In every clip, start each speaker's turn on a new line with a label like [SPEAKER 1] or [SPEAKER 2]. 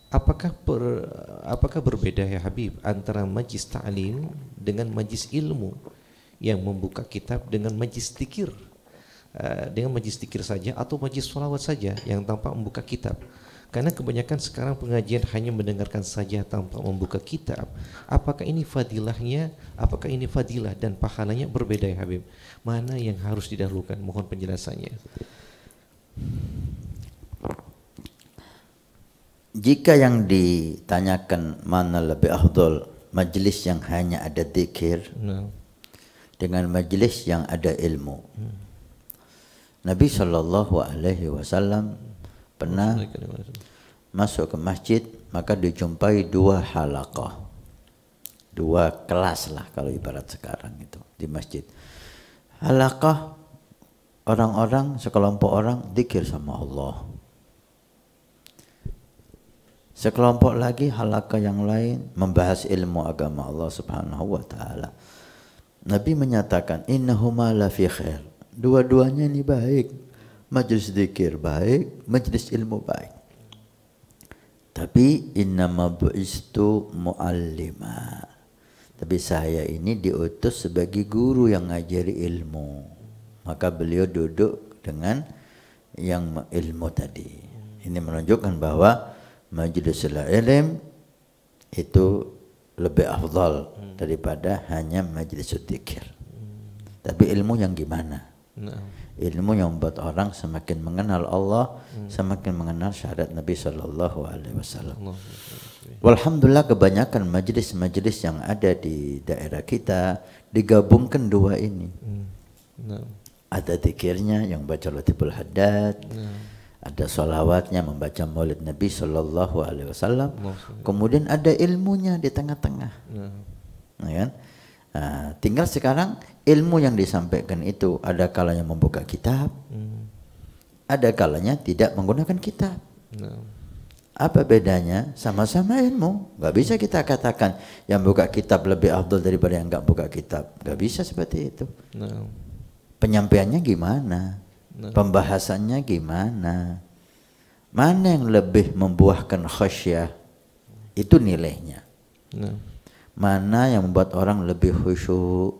[SPEAKER 1] apakah apakah berbeda ya Habib antara majlis ta'lim dengan majlis ilmu yang membuka kitab dengan majlis zikir? Dengan majlis zikir saja atau majlis sholawat saja yang tanpa membuka kitab. Karena kebanyakan sekarang pengajian hanya mendengarkan saja tanpa membuka kitab. Apakah ini fadilahnya, apakah ini fadilah dan pahalanya berbeda ya Habib? Mana yang harus didahulukan? Mohon penjelasannya.
[SPEAKER 2] Jika yang ditanyakan mana lebih afdal, majlis yang hanya ada zikir dengan majlis yang ada ilmu. Nabi SAW pernah masuk ke masjid, maka dijumpai dua halaqah, dua kelas lah kalau ibarat sekarang itu di masjid. Halaqah orang-orang, sekelompok orang zikir sama Allah. Sekelompok lagi halaqah yang lain membahas ilmu agama Allah Subhanahu wa taala. Nabi menyatakan innahuma la fi khair. Dua-duanya ini baik. Majlis zikir baik, majlis ilmu baik. Tapi innama bu'istu muallima. Tapi saya ini diutus sebagai guru yang ngajari ilmu. Maka beliau duduk dengan yang ilmu tadi. Ini menunjukkan bahwa majlisul ilm itu lebih afdal daripada hanya majlis zikir. Tapi ilmu yang gimana? Ilmu yang membuat orang semakin mengenal Allah, semakin mengenal syariat Nabi Sallallahu Alaihi Wasallam. Walhamdulillah kebanyakan majlis-majlis yang ada di daerah kita digabungkan dua ini. Ada zikirnya yang baca Latiful Haddad, ada sholawatnya membaca Maulid Nabi Sallallahu Alaihi Wasallam. Kemudian ada ilmunya di tengah-tengah. Nah, kan? Tinggal sekarang ilmu yang disampaikan itu ada kalanya membuka kitab, ada kalanya tidak menggunakan kitab. Apa bedanya? Sama-sama ilmu. Gak bisa kita katakan yang buka kitab lebih afdal daripada yang gak buka kitab. Gak bisa seperti itu. Penyampaiannya gimana? Pembahasannya gimana? Mana yang lebih membuahkan khasyah? Itu nilainya. Mana yang membuat orang lebih khusyuk,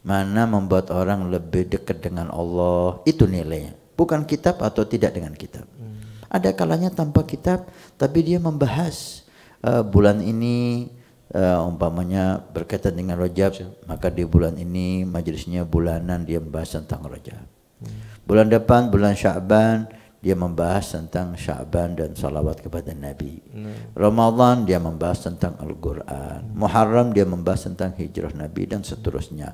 [SPEAKER 2] mana membuat orang lebih dekat dengan Allah, itu nilainya. Bukan kitab atau tidak dengan kitab. Ada kalanya tanpa kitab, tapi dia membahas bulan ini umpamanya berkaitan dengan Rajab, maka di bulan ini majelisnya bulanan dia membahas tentang Rajab. Bulan depan, bulan Sya'ban, dia membahas tentang Sya'ban dan salawat kepada Nabi. Ramadan dia membahas tentang Al-Quran. Muharram dia membahas tentang hijrah Nabi dan seterusnya.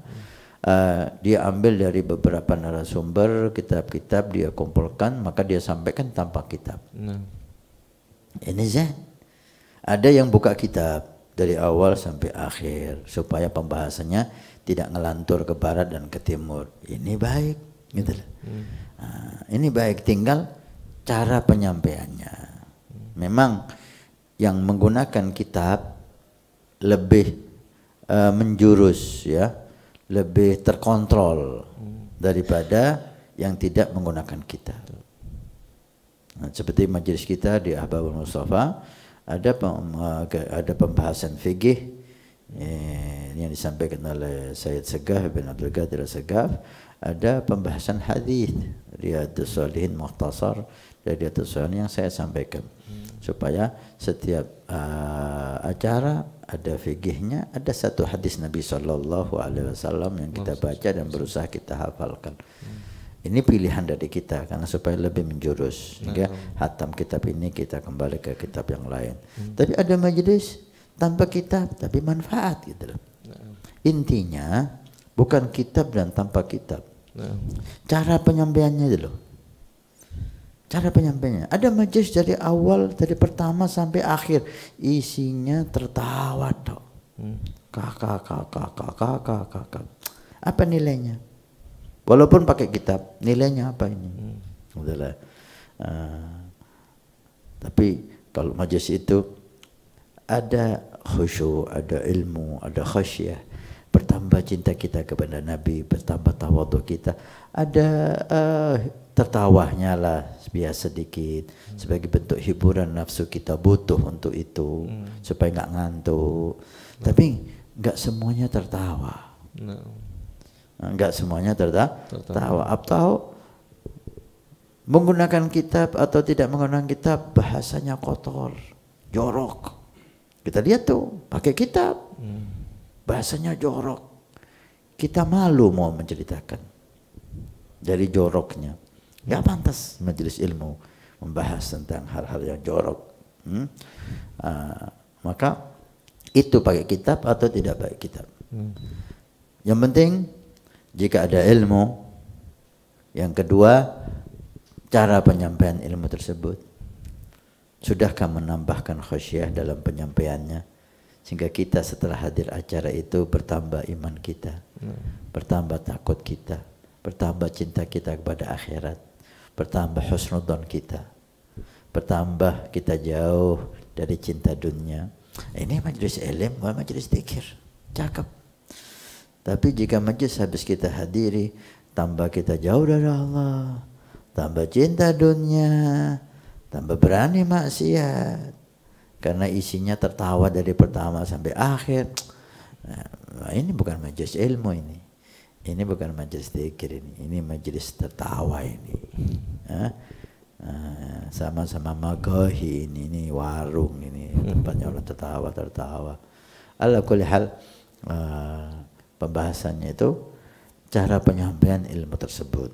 [SPEAKER 2] Dia ambil dari beberapa narasumber, kitab-kitab dia kumpulkan, maka dia sampaikan tanpa kitab. Ini Zain. Ada yang buka kitab dari awal sampai akhir supaya pembahasannya tidak ngelantur ke barat dan ke timur. Ini baik, gitu loh. Ini baik, tinggal cara penyampaiannya. Memang yang menggunakan kitab lebih menjurus, ya, lebih terkontrol daripada yang tidak menggunakan kitab. Seperti majelis kita di Ahbabul Mustafa ada pembahasan fikih yang disampaikan oleh Sayyid Segaf bin Abdul Qadir Segaf. Ada pembahasan hadis Riyadhus Shalihin Mukhtasar dari Riyadhus Shalihin yang saya sampaikan supaya setiap acara ada fikihnya, ada satu hadis Nabi Sallallahu Alaihi Wasallam yang kita baca dan berusaha kita hafalkan. Ini pilihan dari kita karena supaya lebih menjurus, sehingga hatam kitab ini kita kembali ke kitab yang lain. Tapi ada majelis tanpa kitab tapi manfaat, gitu loh. Intinya bukan kitab dan tanpa kitab. Cara penyampaiannya dulu. Cara penyampaiannya. Ada majelis dari awal, dari pertama sampai akhir, isinya tertawa toh. Kakak. Apa nilainya? Walaupun pakai kitab, nilainya apa ini? Udahlah. Tapi kalau majelis itu ada khusyuk, ada ilmu, ada khasyah, bertambah cinta kita kepada Nabi, bertambah tawadhu kita, ada tertawanya lah biasa sedikit sebagai bentuk hiburan, nafsu kita butuh untuk itu supaya nggak ngantuk. Tapi nggak semuanya tertawa. Nggak semuanya tertawa. Atau menggunakan kitab atau tidak menggunakan kitab bahasanya kotor, jorok. Kita lihat tuh pakai kitab bahasanya jorok. Kita malu mau menceritakan dari joroknya. Gak pantas majelis ilmu membahas tentang hal-hal yang jorok. Maka itu pakai kitab atau tidak pakai kitab. Yang penting jika ada ilmu. Yang kedua, cara penyampaian ilmu tersebut. Sudahkah menambahkan khasyah dalam penyampaiannya sehingga kita setelah hadir acara itu bertambah iman kita, bertambah takut kita, bertambah cinta kita kepada akhirat, bertambah husnudzon kita, bertambah kita jauh dari cinta dunia. Ini majelis ilmu, bukan majelis zikir. Cakep. Tapi jika majelis habis kita hadiri, tambah kita jauh dari Allah, tambah cinta dunia, tambah berani maksiat, karena isinya tertawa dari pertama sampai akhir. Nah, ini bukan majelis ilmu ini. Ini bukan majelis zikir ini majelis tertawa ini. Sama-sama magahi ini warung ini tempatnya orang tertawa. Ala kulli hal, pembahasannya itu cara penyampaian ilmu tersebut.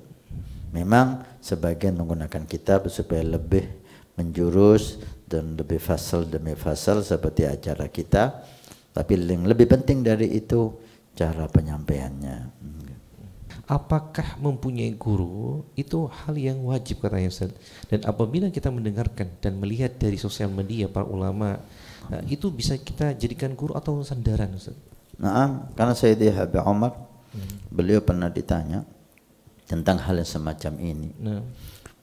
[SPEAKER 2] Memang sebagian menggunakan kitab supaya lebih menjurus dan lebih fasal demi fasal seperti acara kita. Tapi yang lebih penting dari itu cara penyampaiannya.
[SPEAKER 1] Apakah mempunyai guru itu hal yang wajib katanya Ustaz? Dan apabila kita mendengarkan dan melihat dari sosial media para ulama, itu bisa kita jadikan guru atau sandaran Ustaz?
[SPEAKER 2] Nah, karena Sayyidi Habib Umar, beliau pernah ditanya tentang hal yang semacam ini.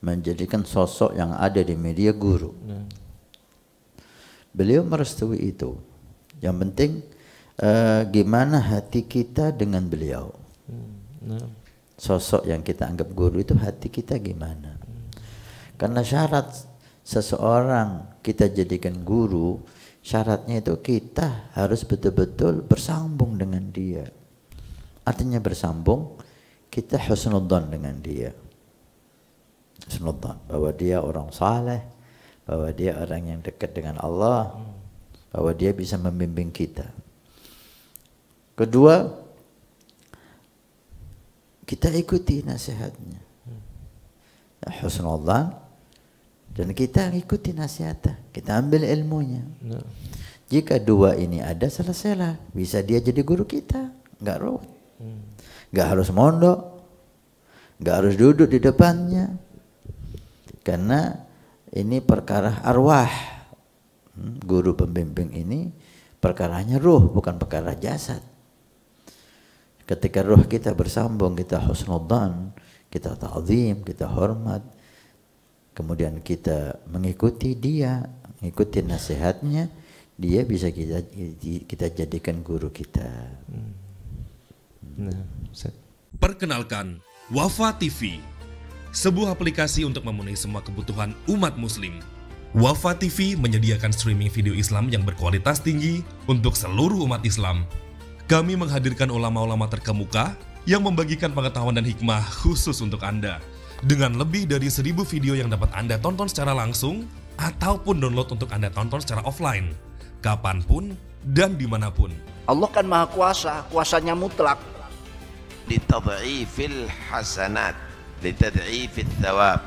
[SPEAKER 2] Menjadikan sosok yang ada di media guru. Beliau merestui itu. Yang penting gimana hati kita dengan beliau. Sosok yang kita anggap guru itu hati kita gimana. Karena syarat seseorang kita jadikan guru, syaratnya itu kita harus betul-betul bersambung dengan dia. Artinya bersambung, kita husnudzon dengan dia. Husnudzon, bahwa dia orang saleh, bahwa dia orang yang dekat dengan Allah, bahwa dia bisa membimbing kita. Kedua, kita ikuti nasihatnya. Husnudzon, dan kita ikuti nasihatnya, kita ambil ilmunya. Jika dua ini ada, selesailah. Bisa dia jadi guru kita, nggak ruwet. Nggak harus mondok, nggak harus duduk di depannya. Karena ini perkara arwah. Guru pembimbing ini perkaranya ruh, bukan perkara jasad. Ketika ruh kita bersambung, kita husnudzan, kita ta'zim, kita hormat, kemudian kita mengikuti dia, mengikuti nasihatnya, dia bisa kita jadikan guru kita.
[SPEAKER 3] Perkenalkan, Wafa TV, sebuah aplikasi untuk memenuhi semua kebutuhan umat muslim. Wafa TV menyediakan streaming video Islam yang berkualitas tinggi untuk seluruh umat Islam. Kami menghadirkan ulama-ulama terkemuka yang membagikan pengetahuan dan hikmah khusus untuk Anda. Dengan lebih dari 1000 video yang dapat Anda tonton secara langsung ataupun download untuk Anda tonton secara offline, kapanpun dan dimanapun.
[SPEAKER 4] Allah kan maha kuasa, kuasanya mutlak.
[SPEAKER 5] Litad'ifil hasanat, litad'ifil thawab.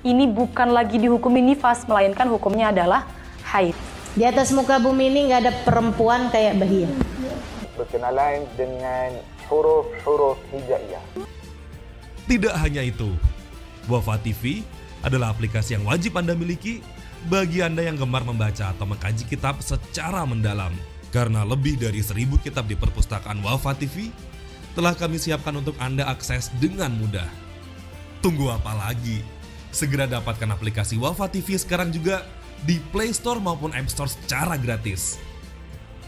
[SPEAKER 6] Ini bukan lagi dihukumin nifas, melainkan hukumnya adalah haid.
[SPEAKER 7] Di atas muka bumi ini nggak ada perempuan kayak Bahia.
[SPEAKER 8] Berkenalan dengan huruf-huruf hijaiyah.
[SPEAKER 3] Tidak hanya itu, Wafa TV adalah aplikasi yang wajib Anda miliki bagi Anda yang gemar membaca atau mengkaji kitab secara mendalam. Karena lebih dari 1000 kitab di perpustakaan Wafa TV telah kami siapkan untuk Anda akses dengan mudah. Tunggu apa lagi? Segera dapatkan aplikasi Wafa TV sekarang juga di Play Store maupun App Store secara gratis.